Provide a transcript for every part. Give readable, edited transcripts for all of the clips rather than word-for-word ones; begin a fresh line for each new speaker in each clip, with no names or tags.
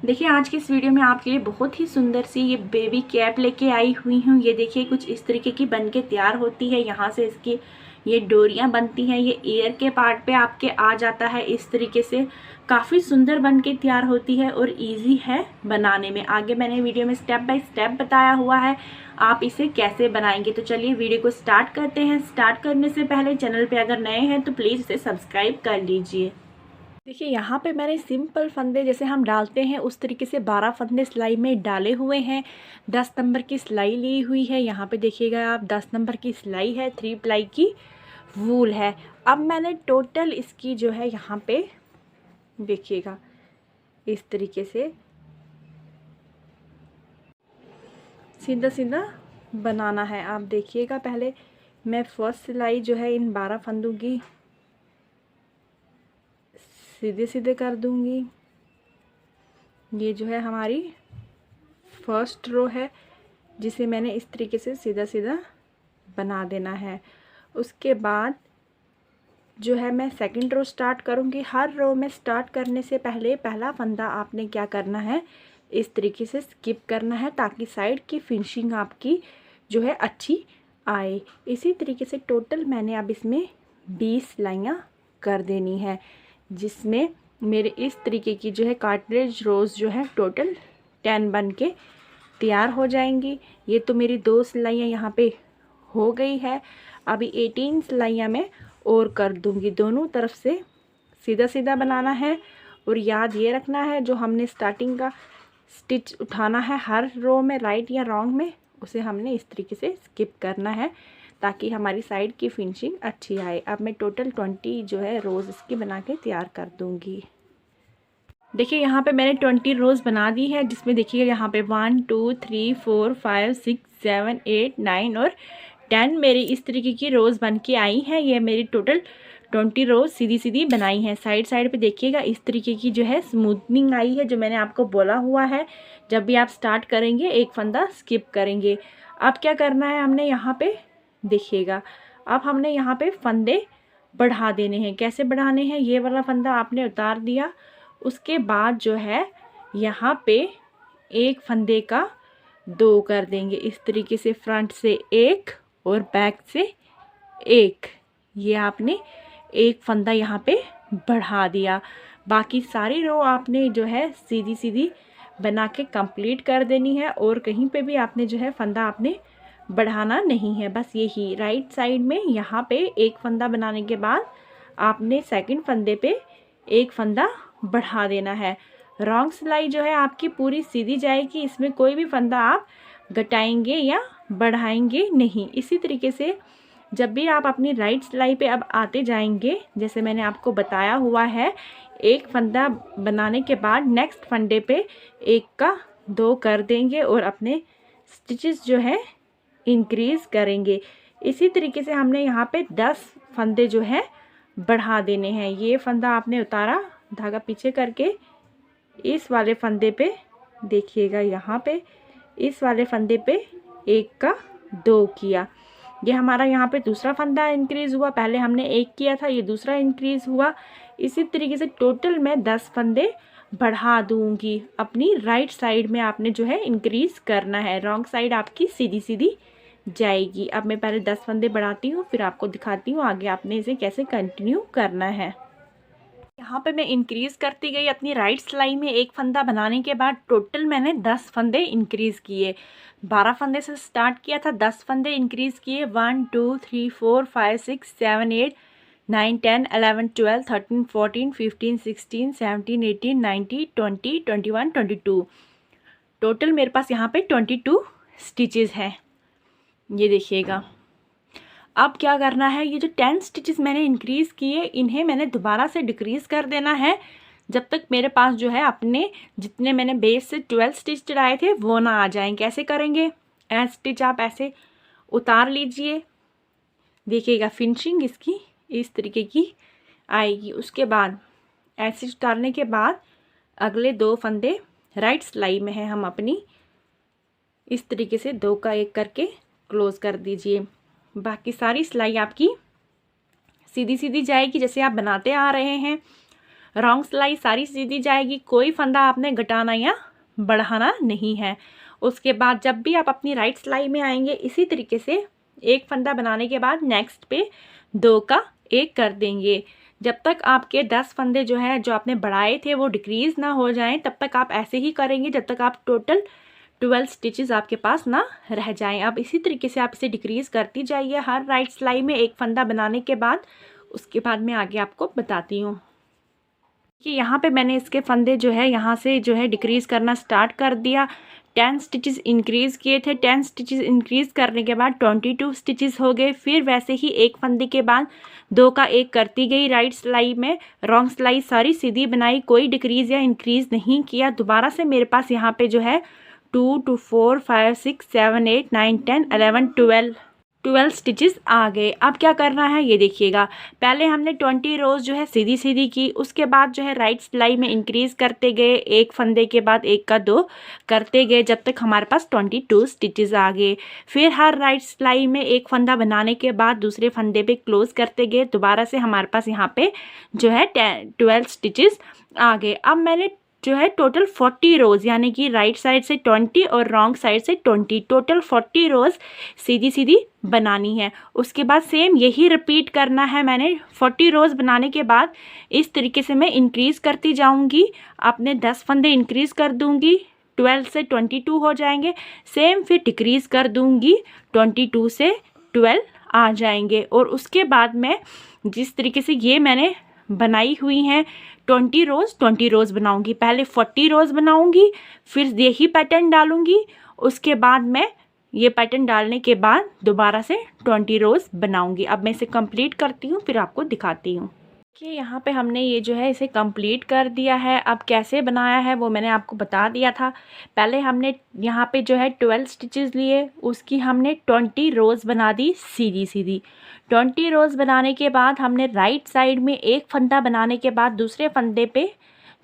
देखिए आज की इस वीडियो में आपके लिए बहुत ही सुंदर सी ये बेबी कैप लेके आई हुई हूँ। ये देखिए कुछ इस तरीके की बन के तैयार होती है। यहाँ से इसकी ये डोरियाँ बनती हैं, ये ईयर के पार्ट पे आपके आ जाता है। इस तरीके से काफ़ी सुंदर बन के तैयार होती है और इजी है बनाने में। आगे मैंने वीडियो में स्टेप बाय स्टेप बताया हुआ है आप इसे कैसे बनाएंगे। तो चलिए वीडियो को स्टार्ट करते हैं। स्टार्ट करने से पहले चैनल पे अगर नए हैं तो प्लीज़ इसे सब्सक्राइब कर लीजिए। देखिए यहाँ पे मैंने सिंपल फंदे जैसे हम डालते हैं उस तरीके से 12 फंदे सिलाई में डाले हुए हैं। 10 नंबर की सिलाई ली हुई है। यहाँ पे देखिएगा आप 10 नंबर की सिलाई है, 3 प्लाई की वूल है। अब मैंने टोटल इसकी जो है यहाँ पे देखिएगा इस तरीके से सीधा सीधा बनाना है। आप देखिएगा पहले मैं फर्स्ट सिलाई जो है इन 12 फंदों की सीधे सीधे कर दूंगी। ये जो है हमारी फर्स्ट रो है जिसे मैंने इस तरीके से सीधा सीधा बना देना है। उसके बाद जो है मैं सेकंड रो स्टार्ट करूँगी। हर रो में स्टार्ट करने से पहले पहला फंदा आपने क्या करना है, इस तरीके से स्किप करना है ताकि साइड की फिनिशिंग आपकी जो है अच्छी आए। इसी तरीके से टोटल मैंने अब इसमें 20 सिलाइयाँ कर देनी है, जिसमें मेरे इस तरीके की जो है कार्ट्रिज रोज़ जो है टोटल 10 बन के तैयार हो जाएंगी। ये तो मेरी 2 सिलाइयाँ यहाँ पे हो गई है। अभी 18 सिलाइयाँ मैं और कर दूंगी। दोनों तरफ से सीधा सीधा बनाना है और याद ये रखना है जो हमने स्टार्टिंग का स्टिच उठाना है हर रो में राइट या रॉन्ग में, उसे हमने इस तरीके से स्किप करना है ताकि हमारी साइड की फिनिशिंग अच्छी आए। अब मैं टोटल 20 जो है रोज़ इसकी बना के तैयार कर दूंगी। देखिए यहाँ पे मैंने 20 रोज़ बना दी है, जिसमें देखिए यहाँ पे 1 2 3 4 5 6 7 8 9 और 10 मेरी इस तरीके की रोज़ बन के आई हैं। ये मेरी टोटल 20 रोज़ सीधी सीधी बनाई हैं। साइड साइड पे देखिएगा इस तरीके की जो है स्मूथनिंग आई है, जो मैंने आपको बोला हुआ है जब भी आप स्टार्ट करेंगे एक फंदा स्किप करेंगे। अब क्या करना है हमने यहाँ पे देखिएगा, अब हमने यहाँ पे फंदे बढ़ा देने हैं। कैसे बढ़ाने हैं, ये वाला फंदा आपने उतार दिया, उसके बाद जो है यहाँ पे एक फंदे का 2 कर देंगे इस तरीके से, फ्रंट से 1 और बैक से 1। ये आपने एक फंदा यहाँ पे बढ़ा दिया। बाकी सारी रो आपने जो है सीधी सीधी बना के कंप्लीट कर देनी है और कहीं पे भी आपने जो है फंदा आपने बढ़ाना नहीं है। बस यही राइट साइड में यहाँ पे एक फंदा बनाने के बाद आपने सेकंड फंदे पे एक फंदा बढ़ा देना है। रॉन्ग सिलाई जो है आपकी पूरी सीधी जाएगी, इसमें कोई भी फंदा आप घटाएंगे या बढ़ाएंगे नहीं। इसी तरीके से जब भी आप अपनी राइट सिलाई पे अब आते जाएंगे, जैसे मैंने आपको बताया हुआ है, एक फंदा बनाने के बाद नेक्स्ट फंदे पे एक का 2 कर देंगे और अपने स्टिचेस जो है इंक्रीज़ करेंगे। इसी तरीके से हमने यहाँ पे 10 फंदे जो है बढ़ा देने हैं। ये फंदा आपने उतारा, धागा पीछे करके इस वाले फंदे पे देखिएगा, यहाँ पे इस वाले फंदे पे एक का 2 किया। ये हमारा यहाँ पे दूसरा फंदा इंक्रीज़ हुआ। पहले हमने एक किया था, ये दूसरा इंक्रीज़ हुआ। इसी तरीके से टोटल मैं 10 फंदे बढ़ा दूंगी। अपनी राइट साइड में आपने जो है इंक्रीज़ करना है, रॉन्ग साइड आपकी सीधी सीधी जाएगी। अब मैं पहले 10 फंदे बढ़ाती हूँ, फिर आपको दिखाती हूँ आगे आपने इसे कैसे कंटिन्यू करना है। यहाँ पे मैं इंक्रीज़ करती गई अपनी राइट सिलाई में। एक फंदा बनाने के बाद टोटल मैंने 10 फंदे इंक्रीज़ किए। 12 फंदे से स्टार्ट किया था, 10 फंदे इंक्रीज़ किए। 1 2 3 4 5 6 7 8 9 10 11 12 13 14 15 16 17 18 19 20 21 22। टोटल मेरे पास यहाँ पे 22 स्टिचेज़ हैं। ये देखिएगा। अब क्या करना है, ये जो 10 स्टिचेस मैंने इंक्रीज़ किए इन्हें मैंने दोबारा से डिक्रीज़ कर देना है जब तक मेरे पास जो है अपने जितने मैंने बेस से 12 स्टिच चढ़ाए थे वो ना आ जाएं। कैसे करेंगे, स्टिच आप ऐसे उतार लीजिए, देखिएगा फिनिशिंग इसकी इस तरीके की आएगी। उसके बाद ऐसे उतारने के बाद अगले 2 फंदे राइट सिलाई में है हम अपनी, इस तरीके से 2 का 1 करके क्लोज़ कर दीजिए। बाकी सारी सिलाई आपकी सीधी सीधी जाएगी जैसे आप बनाते आ रहे हैं। रॉन्ग सिलाई सारी सीधी जाएगी, कोई फंदा आपने घटाना या बढ़ाना नहीं है। उसके बाद जब भी आप अपनी राइट सिलाई में आएंगे इसी तरीके से एक फंदा बनाने के बाद नेक्स्ट पे 2 का 1 कर देंगे। जब तक आपके 10 फंदे जो है जो आपने बढ़ाए थे वो डिक्रीज ना हो जाएं तब तक आप ऐसे ही करेंगे जब तक आप टोटल 12 स्टिचेस आपके पास ना रह जाएं। अब इसी तरीके से आप इसे डिक्रीज करती जाइए हर राइट सिलाई में एक फंदा बनाने के बाद। उसके बाद मैं आगे आपको बताती हूँ कि यहाँ पे मैंने इसके फंदे जो है यहाँ से जो है डिक्रीज करना स्टार्ट कर दिया। 10 स्टिचेस इंक्रीज़ किए थे, 10 स्टिचेस इंक्रीज़ करने के बाद 22 स्टिचेस हो गए। फिर वैसे ही एक फंदे के बाद 2 का 1 करती गई राइट सिलाई में, रॉन्ग सिलाई सारी सीधी बनाई, कोई डिक्रीज़ या इंक्रीज़ नहीं किया। दोबारा से मेरे पास यहाँ पे जो है 2 2 4 5 6 7 8 9 10 11 12 स्टिचेस आ गए। अब क्या करना है ये देखिएगा। पहले हमने 20 रोज़ जो है सीधी सीधी की, उसके बाद जो है राइट सिलाई में इंक्रीज़ करते गए, एक फंदे के बाद 1 का 2 करते गए जब तक हमारे पास 22 स्टिचेस आ गए। फिर हर राइट सिलाई में एक फंदा बनाने के बाद दूसरे फंदे पे क्लोज़ करते गए। दोबारा से हमारे पास यहाँ पे जो है 12 स्टिचेस आ गए। अब मैंने जो है टोटल 40 रोज़ यानी कि राइट साइड से 20 और रॉन्ग साइड से 20, टोटल 40 रोज़ सीधी सीधी बनानी है। उसके बाद सेम यही रिपीट करना है। मैंने 40 रोज़ बनाने के बाद इस तरीके से मैं इंक्रीज़ करती जाऊंगी, अपने 10 फंदे इंक्रीज़ कर दूंगी, 12 से 22 हो जाएंगे। सेम फिर डिक्रीज़ कर दूंगी, 22 से 12 आ जाएंगे। और उसके बाद मैं जिस तरीके से ये मैंने बनाई हुई हैं 20 रोज़ बनाऊंगी। पहले 40 रोज़ बनाऊंगी, फिर यही पैटर्न डालूंगी। उसके बाद मैं ये पैटर्न डालने के बाद दोबारा से 20 रोज़ बनाऊंगी। अब मैं इसे कंप्लीट करती हूँ फिर आपको दिखाती हूँ कि यहाँ पे हमने ये जो है इसे कंप्लीट कर दिया है। अब कैसे बनाया है वो मैंने आपको बता दिया था। पहले हमने यहाँ पे जो है 12 स्टिचेस लिए, उसकी हमने 20 रोज़ बना दी सीधी सीधी। 20 रोज़ बनाने के बाद हमने राइट साइड में एक फंदा बनाने के बाद दूसरे फंदे पे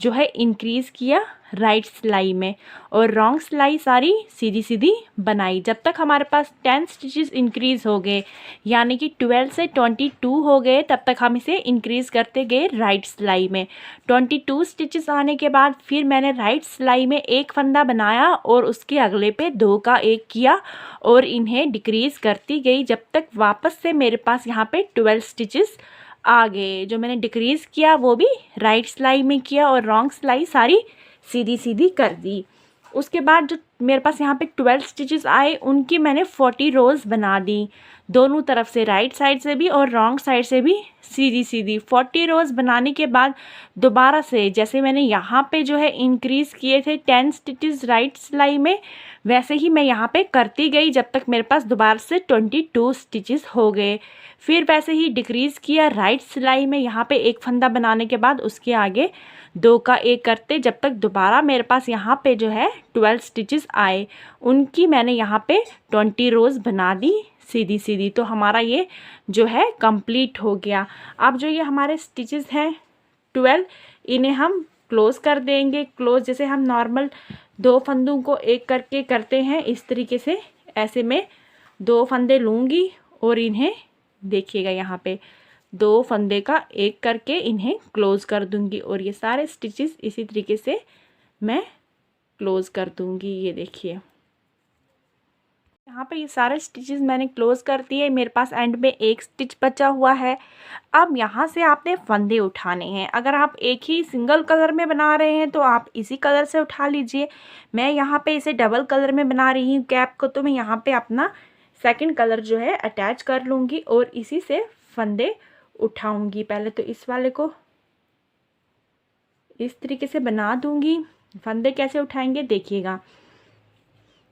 जो है इंक्रीज़ किया राइट सिलाई में, और रॉन्ग सिलाई सारी सीधी सीधी बनाई जब तक हमारे पास 10 स्टिचेस इंक्रीज़ हो गए यानी कि 12 से 22 हो गए। तब तक हम इसे इंक्रीज़ करते गए राइट सिलाई में। 22 स्टिचेस आने के बाद फिर मैंने राइट सिलाई में एक फंदा बनाया और उसके अगले पे 2 का 1 किया और इन्हें डिक्रीज़ करती गई जब तक वापस से मेरे पास यहाँ पे 12 स्टिचेस आ गए। जो मैंने डिक्रीज़ किया वो भी राइट सिलाई में किया और रॉन्ग सिलाई सारी सीधी सीधी कर दी। उसके बाद जो मेरे पास यहाँ पे 12 स्टिचेस आए उनकी मैंने 40 रोज़ बना दी, दोनों तरफ से राइट साइड से भी और रॉन्ग साइड से भी सीधी सीधी। 40 रोज़ बनाने के बाद दोबारा से जैसे मैंने यहाँ पे जो है इंक्रीज़ किए थे 10 स्टिचेस राइट सिलाई में, वैसे ही मैं यहाँ पे करती गई जब तक मेरे पास दोबारा से 22 स्टिचेस हो गए। फिर वैसे ही डिक्रीज़ किया राइट सिलाई में, यहाँ पे एक फंदा बनाने के बाद उसके आगे 2 का 1 करते जब तक दोबारा मेरे पास यहाँ पे जो है 12 स्टिचेस आए, उनकी मैंने यहाँ पे 20 रोज़ बना दी सीधी सीधी। तो हमारा ये जो है कंप्लीट हो गया। अब जो ये हमारे स्टिचेस हैं 12, इन्हें हम क्लोज़ कर देंगे। क्लोज़ जैसे हम नॉर्मल 2 फंदों को एक करके करते हैं इस तरीके से, ऐसे में 2 फंदे लूँगी और इन्हें देखिएगा यहाँ पे 2 फंदे का 1 करके इन्हें क्लोज़ कर दूंगी और ये सारे स्टिचेस इसी तरीके से मैं क्लोज़ कर दूंगी। ये देखिए यहाँ पे ये सारे स्टिचेस मैंने क्लोज़ कर दिए। मेरे पास एंड में 1 स्टिच बचा हुआ है। अब यहाँ से आपने फंदे उठाने हैं। अगर आप एक ही सिंगल कलर में बना रहे हैं तो आप इसी कलर से उठा लीजिए। मैं यहाँ पे इसे डबल कलर में बना रही हूँ कैप को, तो मैं यहाँ पे अपना सेकंड कलर जो है अटैच कर लूँगी और इसी से फंदे उठाऊंगी। पहले तो इस वाले को इस तरीके से बना दूंगी। फंदे कैसे उठाएंगे देखिएगा,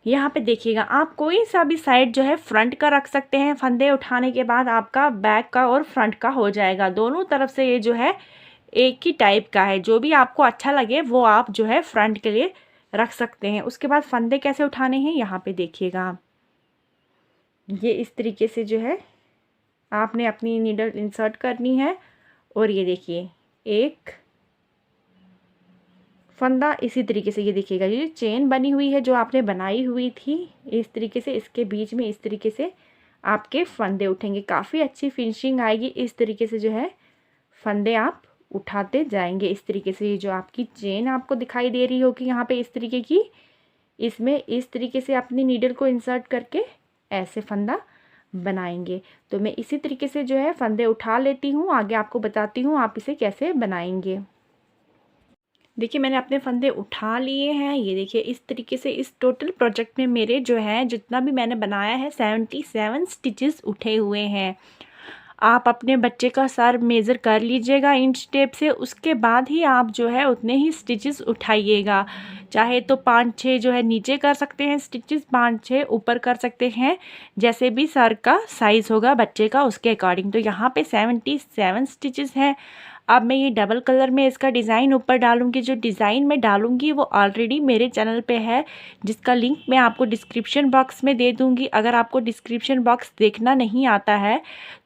यहाँ पे देखिएगा आप कोई सा भी साइड जो है फ्रंट का रख सकते हैं। फंदे उठाने के बाद आपका बैक का और फ्रंट का हो जाएगा। दोनों तरफ से ये जो है एक ही टाइप का है, जो भी आपको अच्छा लगे वो आप जो है फ्रंट के लिए रख सकते हैं। उसके बाद फंदे कैसे उठाने हैं यहाँ पे देखिएगा, ये इस तरीके से जो है आपने अपनी नीडल इंसर्ट करनी है और ये देखिए एक फंदा इसी तरीके से, ये देखिएगा ये चेन बनी हुई है जो आपने बनाई हुई थी, इस तरीके से इसके बीच में इस तरीके से आपके फंदे उठेंगे। काफ़ी अच्छी फिनिशिंग आएगी इस तरीके से जो है फंदे आप उठाते जाएंगे इस तरीके से। ये जो आपकी चेन आपको दिखाई दे रही होगी यहाँ पे इस तरीके की, इसमें इस तरीके से अपनी नीडल को इंसर्ट करके ऐसे फंदा बनाएंगे। तो मैं इसी तरीके से जो है फंदे उठा लेती हूँ, आगे आपको बताती हूँ आप इसे कैसे बनाएंगे। देखिए मैंने अपने फंदे उठा लिए हैं। ये देखिए इस तरीके से इस टोटल प्रोजेक्ट में मेरे जो है जितना भी मैंने बनाया है 77 स्टिचेस उठे हुए हैं। आप अपने बच्चे का सर मेज़र कर लीजिएगा इंच टेप से, उसके बाद ही आप जो है उतने ही स्टिचेस उठाइएगा। चाहे तो 5-6 जो है नीचे कर सकते हैं स्टिचेस, 5-6 ऊपर कर सकते हैं, जैसे भी सर का साइज़ होगा बच्चे का उसके अकॉर्डिंग। तो यहाँ पे 77 स्टिचेस हैं। अब मैं ये डबल कलर में इसका डिज़ाइन ऊपर डालूंगी। जो डिज़ाइन मैं डालूंगी वो ऑलरेडी मेरे चैनल पे है, जिसका लिंक मैं आपको डिस्क्रिप्शन बॉक्स में दे दूंगी। अगर आपको डिस्क्रिप्शन बॉक्स देखना नहीं आता है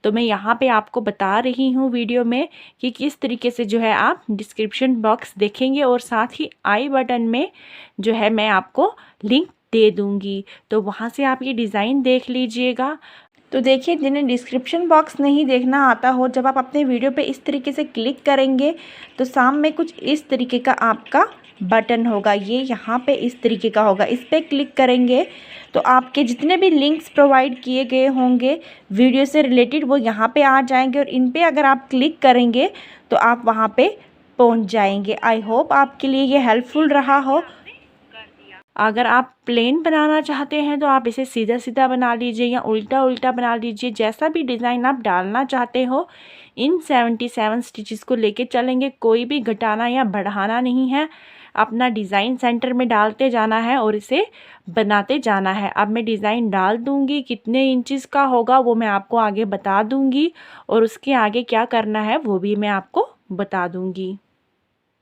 तो मैं यहाँ पे आपको बता रही हूँ वीडियो में कि किस तरीके से जो है आप डिस्क्रिप्शन बॉक्स देखेंगे, और साथ ही आई बटन में जो है मैं आपको लिंक दे दूँगी, तो वहाँ से आप ये डिज़ाइन देख लीजिएगा। तो देखिए जिन्हें डिस्क्रिप्शन बॉक्स नहीं देखना आता हो, जब आप अपने वीडियो पे इस तरीके से क्लिक करेंगे तो सामने कुछ इस तरीके का आपका बटन होगा, ये यहाँ पे इस तरीके का होगा। इस पर क्लिक करेंगे तो आपके जितने भी लिंक्स प्रोवाइड किए गए होंगे वीडियो से रिलेटेड वो यहाँ पे आ जाएंगे, और इन पे अगर आप क्लिक करेंगे तो आप वहाँ पे पहुँच जाएंगे। आई होप आपके लिए ये हेल्पफुल रहा हो। अगर आप प्लेन बनाना चाहते हैं तो आप इसे सीधा सीधा बना लीजिए या उल्टा उल्टा बना लीजिए, जैसा भी डिज़ाइन आप डालना चाहते हो। इन 77 स्टिचेस को लेके चलेंगे, कोई भी घटाना या बढ़ाना नहीं है। अपना डिज़ाइन सेंटर में डालते जाना है और इसे बनाते जाना है। अब मैं डिज़ाइन डाल दूँगी, कितने इंचेस का होगा वो मैं आपको आगे बता दूँगी, और उसके आगे क्या करना है वो भी मैं आपको बता दूँगी।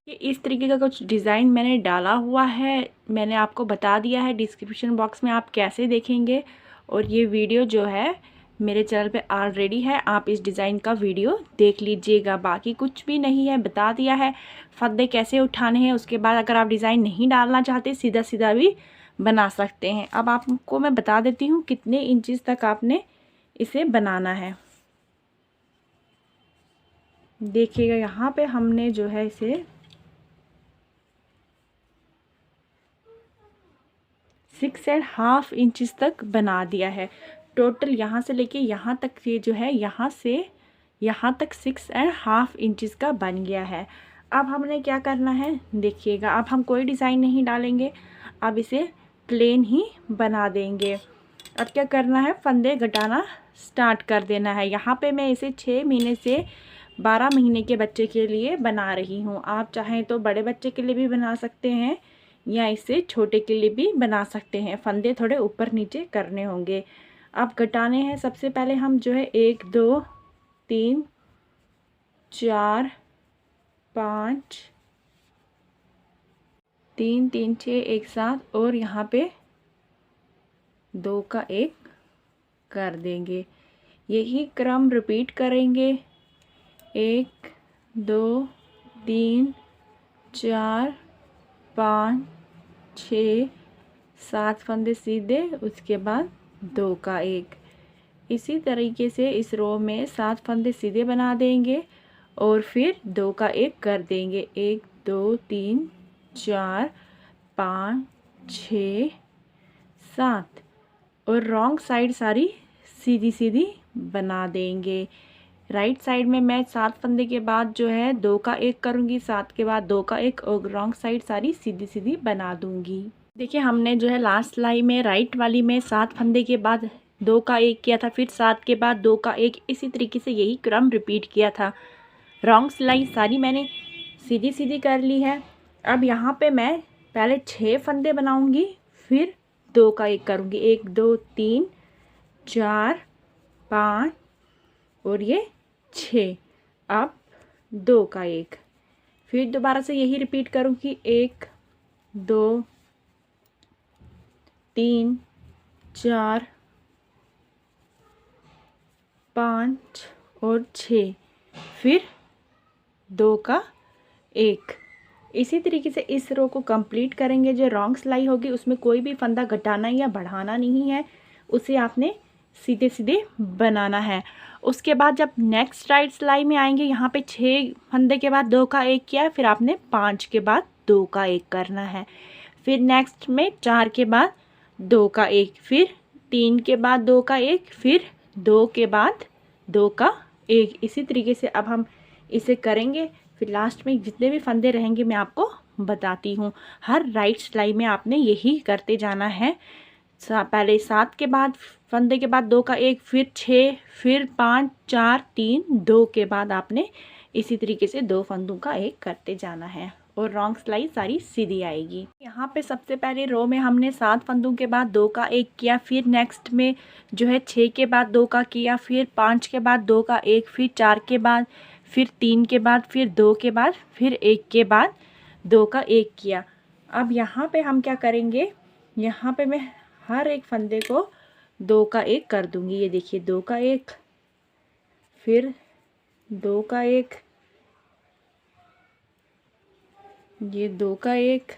ये इस तरीके का कुछ डिज़ाइन मैंने डाला हुआ है, मैंने आपको बता दिया है डिस्क्रिप्शन बॉक्स में आप कैसे देखेंगे। और ये वीडियो जो है मेरे चैनल पे ऑलरेडी है, आप इस डिज़ाइन का वीडियो देख लीजिएगा। बाकी कुछ भी नहीं है, बता दिया है फंदे कैसे उठाने हैं। उसके बाद अगर आप डिज़ाइन नहीं डालना चाहते सीधा सीधा भी बना सकते हैं। अब आपको मैं बता देती हूँ कितने इंचेस तक आपने इसे बनाना है। देखिएगा यहाँ पे हमने जो है इसे 6.5 इंचेस तक बना दिया है। टोटल यहाँ से लेके यहाँ तक ये जो है यहाँ से यहाँ तक 6.5 इंचेस का बन गया है। अब हमने क्या करना है देखिएगा, अब हम कोई डिज़ाइन नहीं डालेंगे, अब इसे प्लेन ही बना देंगे। अब क्या करना है, फंदे घटाना स्टार्ट कर देना है। यहाँ पे मैं इसे 6 महीने से 12 महीने के बच्चे के लिए बना रही हूँ। आप चाहें तो बड़े बच्चे के लिए भी बना सकते हैं या इसे छोटे के लिए भी बना सकते हैं। फंदे थोड़े ऊपर नीचे करने होंगे। अब घटाने हैं, सबसे पहले हम जो है 1 2 3 4 5 3 3 6 एक साथ, और यहाँ पे 2 का 1 कर देंगे। यही क्रम रिपीट करेंगे। 1 2 3 4 5 6 7 फंदे सीधे, उसके बाद 2 का 1। इसी तरीके से इस रो में 7 फंदे सीधे बना देंगे और फिर 2 का 1 कर देंगे। 1 2 3 4 5 6 7, और रॉन्ग साइड सारी सीधी सीधी बना देंगे। राइट साइड में मैं 7 फंदे के बाद जो है 2 का 1 करूँगी, 7 के बाद 2 का 1, और रॉन्ग साइड सारी सीधी सीधी बना दूँगी। देखिए हमने जो है लास्ट सिलाई में राइट वाली में 7 फंदे के बाद 2 का 1 किया था, फिर 7 के बाद 2 का 1, इसी तरीके से यही क्रम रिपीट किया था। रॉन्ग सिलाई सारी मैंने सीधी सीधी कर ली है। अब यहाँ पे मैं पहले 6 फंदे बनाऊँगी, फिर 2 का 1 करूँगी। 1 2 3 4 5 और ये 6। अब 2 का 1, फिर दोबारा से यही रिपीट करूँगी। 1 2 3 4 5 और 6, फिर 2 का 1। इसी तरीके से इस रो को कंप्लीट करेंगे। जो रॉन्ग सिलाई होगी उसमें कोई भी फंदा घटाना या बढ़ाना नहीं है, उसे आपने सीधे सीधे बनाना है। उसके बाद जब नेक्स्ट राइट सिलाई में आएंगे, यहाँ पे 6 फंदे के बाद 2 का 1 किया है, फिर आपने 5 के बाद 2 का 1 करना है। फिर नेक्स्ट में 4 के बाद 2 का 1, फिर 3 के बाद 2 का 1, फिर 2 के बाद 2 का 1। इसी तरीके से अब हम इसे करेंगे। फिर लास्ट में जितने भी फंदे रहेंगे मैं आपको बताती हूँ। हर राइट सिलाई में आपने यही करते जाना है। पहले 7 के बाद फंदे के बाद 2 का 1, फिर 6, फिर 5, 4, 3, 2 के बाद आपने इसी तरीके से 2 फंदों का 1 करते जाना है और रॉन्ग सिलाई सारी सीधी आएगी। यहाँ पे सबसे पहले रो में हमने 7 फंदों के बाद 2 का 1 किया, फिर नेक्स्ट में जो है 6 के बाद 2 का किया, फिर 5 के बाद 2 का 1, फिर 4 के बाद, फिर 3 के बाद, फिर 2 के बाद, फिर 1 के बाद 2 का 1 किया। अब यहाँ पे हम क्या करेंगे, यहाँ पे मैं हर एक फंदे को 2 का 1 कर दूंगी। ये देखिए 2 का 1, फिर 2 का 1, ये 2 का 1।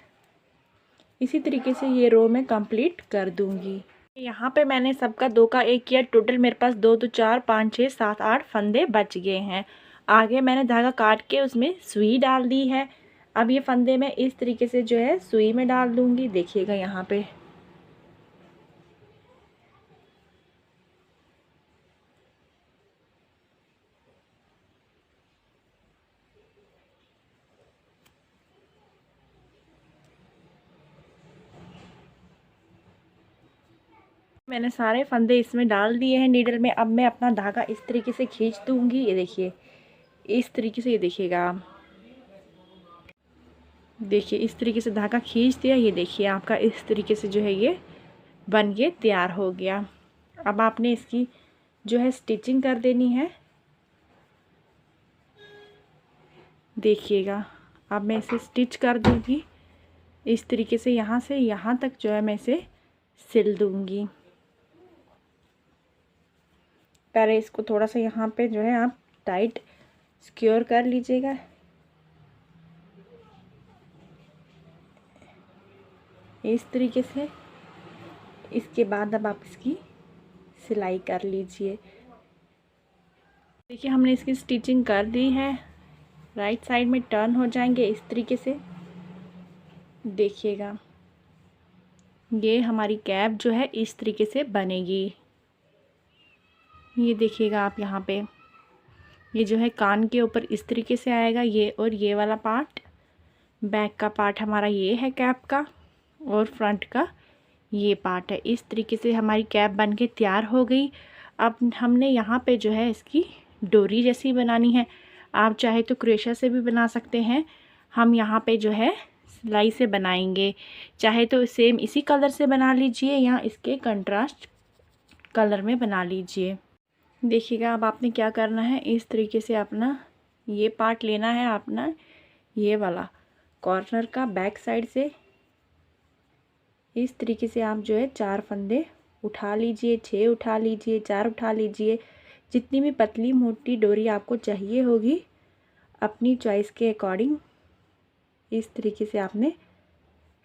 इसी तरीके से ये रो में कंप्लीट कर दूंगी। यहाँ पे मैंने सबका 2 का 1 किया। टोटल मेरे पास 2 2 4 5 6 7 8 फंदे बच गए हैं। आगे मैंने धागा काट के उसमें सुई डाल दी है। अब ये फंदे मैं इस तरीके से जो है सुई में डाल दूंगी। देखिएगा यहाँ पे मैंने सारे फंदे इसमें डाल दिए हैं नीडल में। अब मैं अपना धागा इस तरीके से खींच दूंगी। ये देखिए इस तरीके से, ये देखिएगा आप, देखिए इस तरीके से धागा खींच दिया। ये देखिए आपका इस तरीके से जो है ये बन के तैयार हो गया। अब आपने इसकी जो है स्टिचिंग कर देनी है। देखिएगा अब मैं इसे स्टिच कर दूंगी इस तरीके से। यहाँ से यहाँ तक जो है मैं इसे सिल दूंगी। पहले इसको थोड़ा सा यहाँ पे जो है आप टाइट सिक्योर कर लीजिएगा। इस तरीके से। इसके बाद अब आप इसकी सिलाई कर लीजिए। देखिए हमने इसकी स्टिचिंग कर दी है। राइट साइड में टर्न हो जाएंगे इस तरीके से। देखिएगा ये हमारी कैप जो है इस तरीके से बनेगी। ये देखिएगा आप यहाँ पे ये जो है कान के ऊपर इस तरीके से आएगा ये, और ये वाला पार्ट बैक का पार्ट हमारा ये है कैप का, और फ्रंट का ये पार्ट है। इस तरीके से हमारी कैप बन के तैयार हो गई। अब हमने यहाँ पे जो है इसकी डोरी जैसी बनानी है। आप चाहे तो क्रोशा से भी बना सकते हैं। हम यहाँ पे जो है सिलाई से बनाएंगे। चाहे तो सेम इसी कलर से बना लीजिए या इसके कंट्रास्ट कलर में बना लीजिए। देखिएगा अब आपने क्या करना है, इस तरीके से अपना ये पार्ट लेना है, अपना ये वाला कॉर्नर का बैक साइड से इस तरीके से आप जो है 4 फंदे उठा लीजिए, 6 उठा लीजिए, 4 उठा लीजिए। जितनी भी पतली मोटी डोरी आपको चाहिए होगी अपनी चॉइस के अकॉर्डिंग इस तरीके से आपने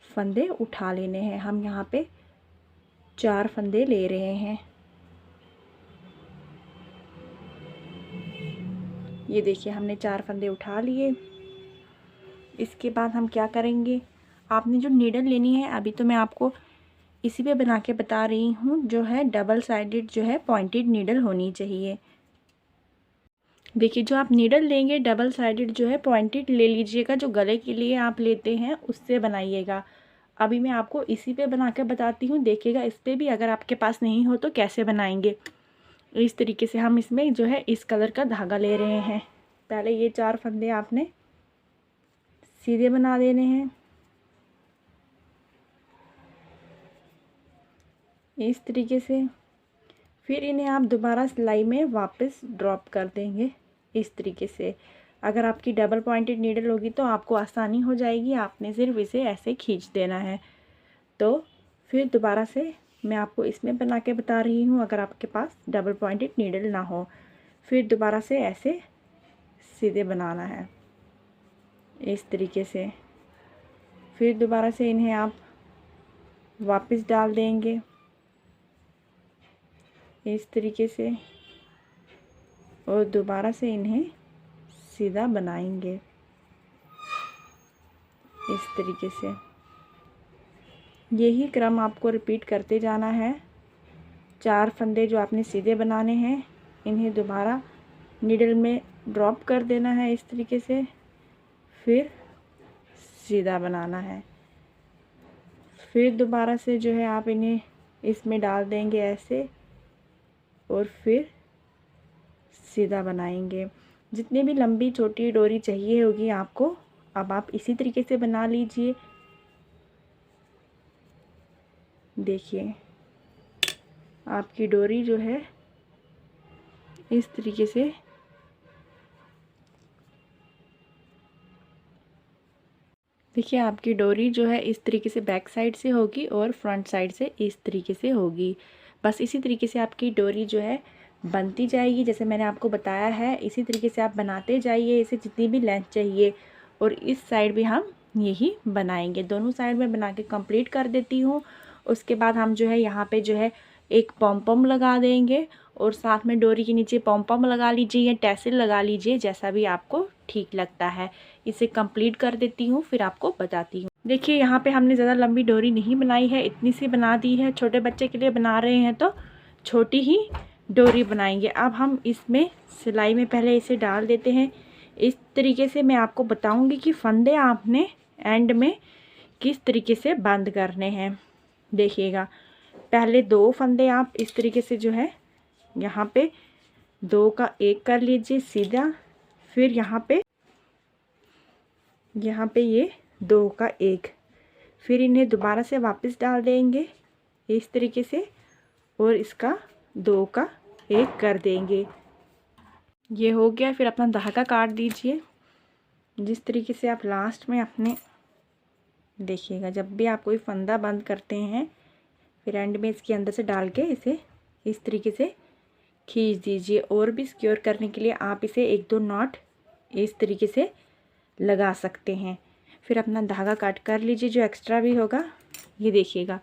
फंदे उठा लेने हैं। हम यहाँ पे 4 फंदे ले रहे हैं। ये देखिए हमने 4 फंदे उठा लिए। इसके बाद हम क्या करेंगे, आपने जो नीडल लेनी है, अभी तो मैं आपको इसी पे बना के बता रही हूँ, जो है डबल साइडेड जो है पॉइंटेड नीडल होनी चाहिए। देखिए जो आप नीडल लेंगे डबल साइडेड जो है पॉइंटेड ले लीजिएगा। जो गले के लिए आप लेते हैं उससे बनाइएगा। अभी मैं आपको इसी पे बना के बताती हूँ। देखिएगा इस पर भी अगर आपके पास नहीं हो तो कैसे बनाएंगे। इस तरीके से हम इसमें जो है इस कलर का धागा ले रहे हैं। पहले ये 4 फंदे आपने सीधे बना देने हैं इस तरीके से। फिर इन्हें आप दोबारा सिलाई में वापस ड्रॉप कर देंगे इस तरीके से। अगर आपकी डबल पॉइंटेड नीडल होगी तो आपको आसानी हो जाएगी, आपने सिर्फ इसे ऐसे खींच देना है। तो फिर दोबारा से मैं आपको इसमें बना के बता रही हूँ। अगर आपके पास डबल पॉइंटेड नीडल ना हो फिर दोबारा से ऐसे सीधे बनाना है इस तरीके से। फिर दोबारा से इन्हें आप वापस डाल देंगे इस तरीके से, और दोबारा से इन्हें सीधा बनाएंगे इस तरीके से। यही क्रम आपको रिपीट करते जाना है। 4 फंदे जो आपने सीधे बनाने हैं, इन्हें दोबारा नीडल में ड्रॉप कर देना है इस तरीके से, फिर सीधा बनाना है। फिर दोबारा से जो है आप इन्हें इसमें डाल देंगे ऐसे, और फिर सीधा बनाएंगे। जितनी भी लंबी छोटी डोरी चाहिए होगी आपको, अब आप इसी तरीके से बना लीजिए। देखिए आपकी डोरी जो है इस तरीके से देखिए आपकी डोरी जो है इस तरीके से बैक साइड से होगी और फ्रंट साइड से इस तरीके से होगी। बस इसी तरीके से आपकी डोरी जो है बनती जाएगी, जैसे मैंने आपको बताया है। इसी तरीके से आप बनाते जाइए, इसे जितनी भी लेंथ चाहिए। और इस साइड भी हम यही बनाएंगे, दोनों साइड में बना के कंप्लीट कर देती हूँ। उसके बाद हम जो है यहाँ पे जो है एक पॉम लगा देंगे, और साथ में डोरी के नीचे पॉम लगा लीजिए या टैसल लगा लीजिए, जैसा भी आपको ठीक लगता है। इसे कंप्लीट कर देती हूँ, फिर आपको बताती हूँ। देखिए यहाँ पे हमने ज़्यादा लंबी डोरी नहीं बनाई है, इतनी सी बना दी है। छोटे बच्चे के लिए बना रहे हैं तो छोटी ही डोरी बनाएंगे। अब हम इसमें सिलाई में पहले इसे डाल देते हैं इस तरीके से। मैं आपको बताऊँगी कि फंदे आपने एंड में किस तरीके से बंद करने हैं। देखिएगा, पहले 2 फंदे आप इस तरीके से जो है यहाँ पे 2 का 1 कर लीजिए सीधा, फिर यहाँ पे ये 2 का 1, फिर इन्हें दोबारा से वापस डाल देंगे इस तरीके से, और इसका 2 का 1 कर देंगे। ये हो गया। फिर अपना धागा काट दीजिए जिस तरीके से आप लास्ट में अपने देखिएगा, जब भी आप कोई फंदा बंद करते हैं फिर एंड में इसके अंदर से डाल के इसे इस तरीके से खींच दीजिए। और भी सिक्योर करने के लिए आप इसे 1-2 नॉट इस तरीके से लगा सकते हैं। फिर अपना धागा काट कर लीजिए जो एक्स्ट्रा भी होगा। ये देखिएगा,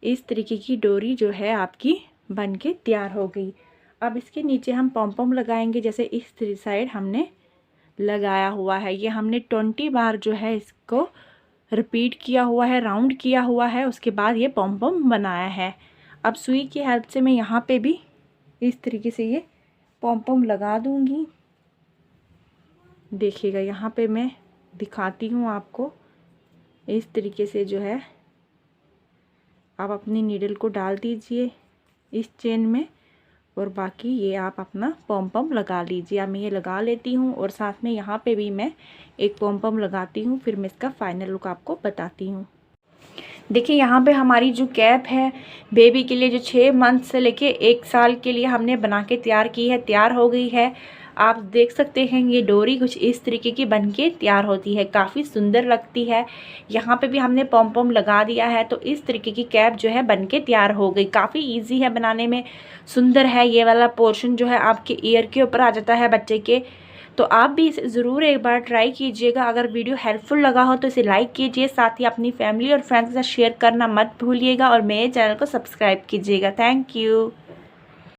इस तरीके की डोरी जो है आपकी बन के तैयार हो गई। अब इसके नीचे हम पॉम लगाएंगे, जैसे इस साइड हमने लगाया हुआ है। ये हमने 20 बार जो है इसको रिपीट किया हुआ है, राउंड किया हुआ है। उसके बाद ये पॉम बनाया है। अब सुई की हेल्प से मैं यहाँ पे भी इस तरीके से ये पॉम लगा दूँगी। देखिएगा, यहाँ पे मैं दिखाती हूँ आपको। इस तरीके से जो है आप अपनी नीडल को डाल दीजिए इस चेन में, और बाकी ये आप अपना पॉम लगा लीजिए। अब मैं ये लगा लेती हूँ, और साथ में यहाँ पे भी मैं एक पॉम लगाती हूँ। फिर मैं इसका फाइनल लुक आपको बताती हूँ। देखिए यहाँ पे हमारी जो कैप है बेबी के लिए, जो 6 मंथ से लेके 1 साल के लिए हमने बना के तैयार की है, तैयार हो गई है। आप देख सकते हैं ये डोरी कुछ इस तरीके की बन के तैयार होती है, काफ़ी सुंदर लगती है। यहाँ पे भी हमने पॉम लगा दिया है, तो इस तरीके की कैप जो है बन के तैयार हो गई। काफ़ी इजी है बनाने में, सुंदर है। ये वाला पोर्शन जो है आपके ईयर के ऊपर आ जाता है बच्चे के। तो आप भी इसे ज़रूर एक बार ट्राई कीजिएगा। अगर वीडियो हेल्पफुल लगा हो तो इसे लाइक कीजिए, साथ ही अपनी फैमिली और फ्रेंड्स के साथ शेयर करना मत भूलिएगा, और मेरे चैनल को सब्सक्राइब कीजिएगा। Thank you.